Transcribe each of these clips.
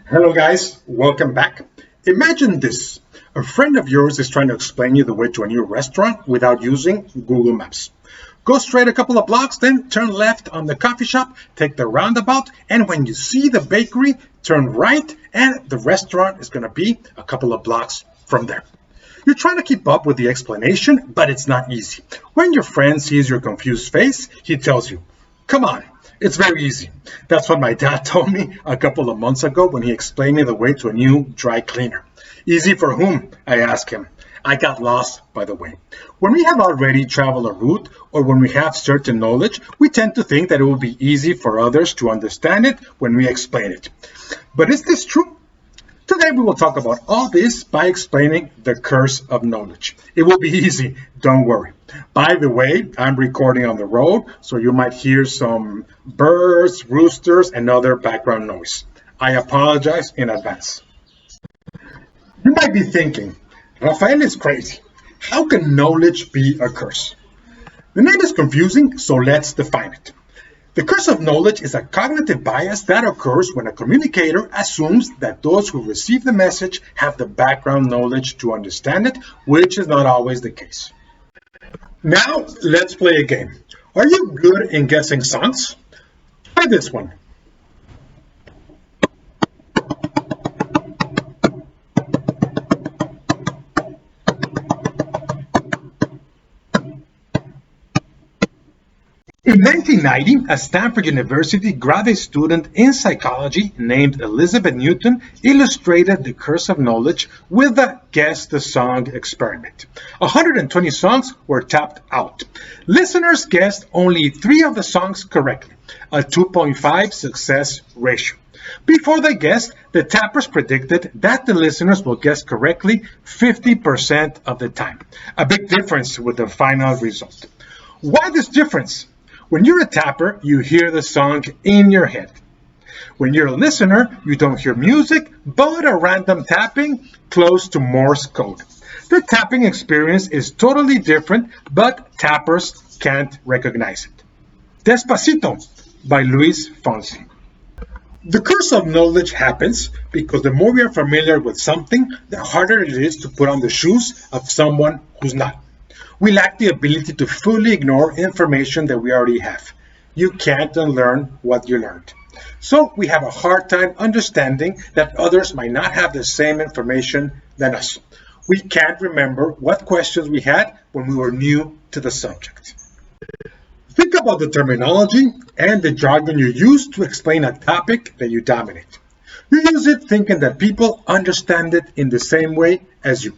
Hello guys, welcome back. Imagine this. A friend of yours is trying to explain you the way to a new restaurant without using Google Maps. Go straight a couple of blocks, then turn left on the coffee shop, take the roundabout, and when you see the bakery, turn right, and the restaurant is going to be a couple of blocks from there. You're trying to keep up with the explanation, but it's not easy. When your friend sees your confused face, he tells you, "Come on, it's very easy." That's what my dad told me a couple of months ago when he explained me the way to a new dry cleaner. Easy for whom? I asked him. I got lost, by the way. When we have already traveled a route or when we have certain knowledge, we tend to think that it will be easy for others to understand it when we explain it. But is this true? Today we will talk about all this by explaining the curse of knowledge. It will be easy, don't worry. By the way, I'm recording on the road, so you might hear some birds, roosters, and other background noise. I apologize in advance. You might be thinking, Rafael is crazy. How can knowledge be a curse? The name is confusing, so let's define it. The curse of knowledge is a cognitive bias that occurs when a communicator assumes that those who receive the message have the background knowledge to understand it, which is not always the case. Now, let's play a game. Are you good in guessing songs? Try this one. In 1990, a Stanford University graduate student in psychology named Elizabeth Newton illustrated the curse of knowledge with the Guess the Song experiment. 120 songs were tapped out. Listeners guessed only 3 of the songs correctly, a 2.5 success ratio. Before they guessed, the tappers predicted that the listeners will guess correctly 50% of the time. A big difference with the final result. Why this difference? When you're a tapper, you hear the song in your head. When you're a listener, you don't hear music, but a random tapping close to Morse code. The tapping experience is totally different, but tappers can't recognize it. Despacito by Luis Fonsi. The curse of knowledge happens because the more we are familiar with something, the harder it is to put on the shoes of someone who's not. We lack the ability to fully ignore information that we already have. You can't unlearn what you learned. So we have a hard time understanding that others might not have the same information than us. We can't remember what questions we had when we were new to the subject. Think about the terminology and the jargon you use to explain a topic that you dominate. You use it thinking that people understand it in the same way as you.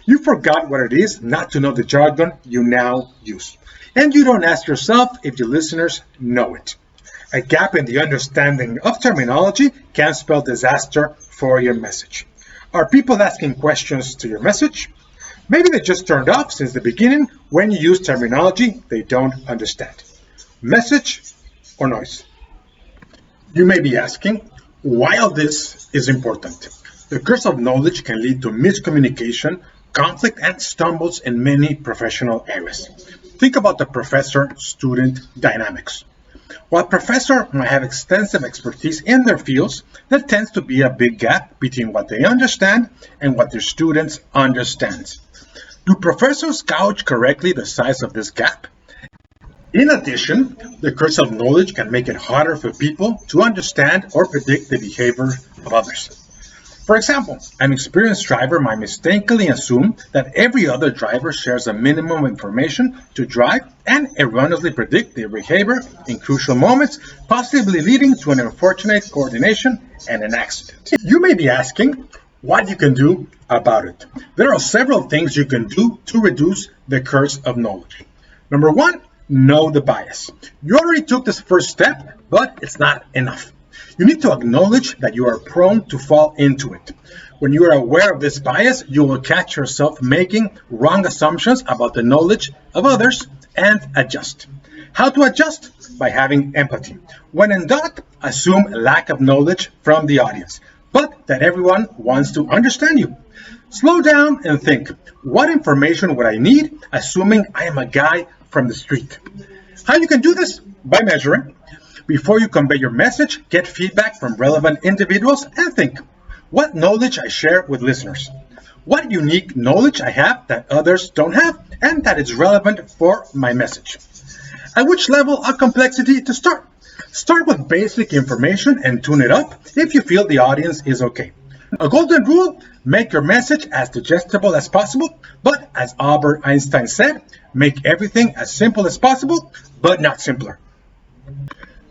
You forgot what it is not to know the jargon you now use. And you don't ask yourself if your listeners know it. A gap in the understanding of terminology can spell disaster for your message. Are people asking questions to your message? Maybe they just turned off since the beginning when you use terminology they don't understand. Message or noise? You may be asking, why all this is important? The curse of knowledge can lead to miscommunication, conflict, and stumbles in many professional areas. Think about the professor-student dynamics. While professors might have extensive expertise in their fields, there tends to be a big gap between what they understand and what their students understand. Do professors gauge correctly the size of this gap? In addition, the curse of knowledge can make it harder for people to understand or predict the behavior of others. For example, an experienced driver might mistakenly assume that every other driver shares a minimum of information to drive and erroneously predict their behavior in crucial moments, possibly leading to an unfortunate coordination and an accident. You may be asking what you can do about it. There are several things you can do to reduce the curse of knowledge. Number 1, know the bias. You already took this first step, but it's not enough. You need to acknowledge that you are prone to fall into it. When you are aware of this bias, you will catch yourself making wrong assumptions about the knowledge of others and adjust. How to adjust? By having empathy. When in doubt, assume lack of knowledge from the audience, but that everyone wants to understand you. Slow down and think, what information would I need, assuming I am a guy from the street? How you can do this? By measuring. Before you convey your message, get feedback from relevant individuals and think, what knowledge I share with listeners? What unique knowledge I have that others don't have and that is relevant for my message? At which level of complexity to start? Start with basic information and tune it up if you feel the audience is okay. A golden rule, make your message as digestible as possible, but as Albert Einstein said, make everything as simple as possible, but not simpler.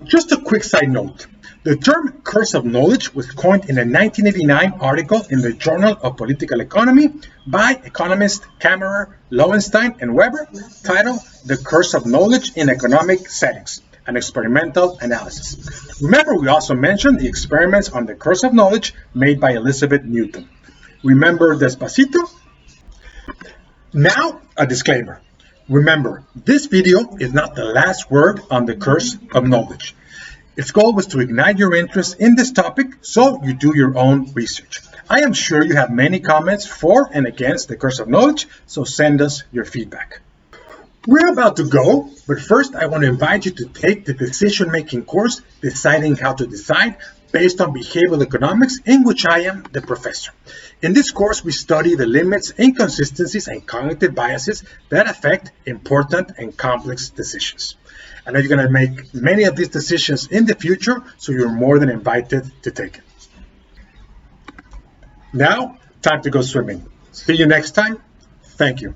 Just a quick side note. The term curse of knowledge was coined in a 1989 article in the Journal of Political Economy by economists Kammerer, Lowenstein, and Weber, titled The Curse of Knowledge in Economic Settings, an experimental analysis. Remember, we also mentioned the experiments on the curse of knowledge made by Elizabeth Newton. Remember Despacito? Now, a disclaimer. Remember, this video is not the last word on the curse of knowledge. Its goal was to ignite your interest in this topic, so you do your own research. I am sure you have many comments for and against the curse of knowledge, so send us your feedback. We're about to go, but first I want to invite you to take the decision-making course, Deciding How to Decide, based on behavioral economics, in which I am the professor. In this course, we study the limits, inconsistencies, and cognitive biases that affect important and complex decisions. I know you're going to make many of these decisions in the future, so you're more than invited to take it. Now, time to go swimming. See you next time. Thank you.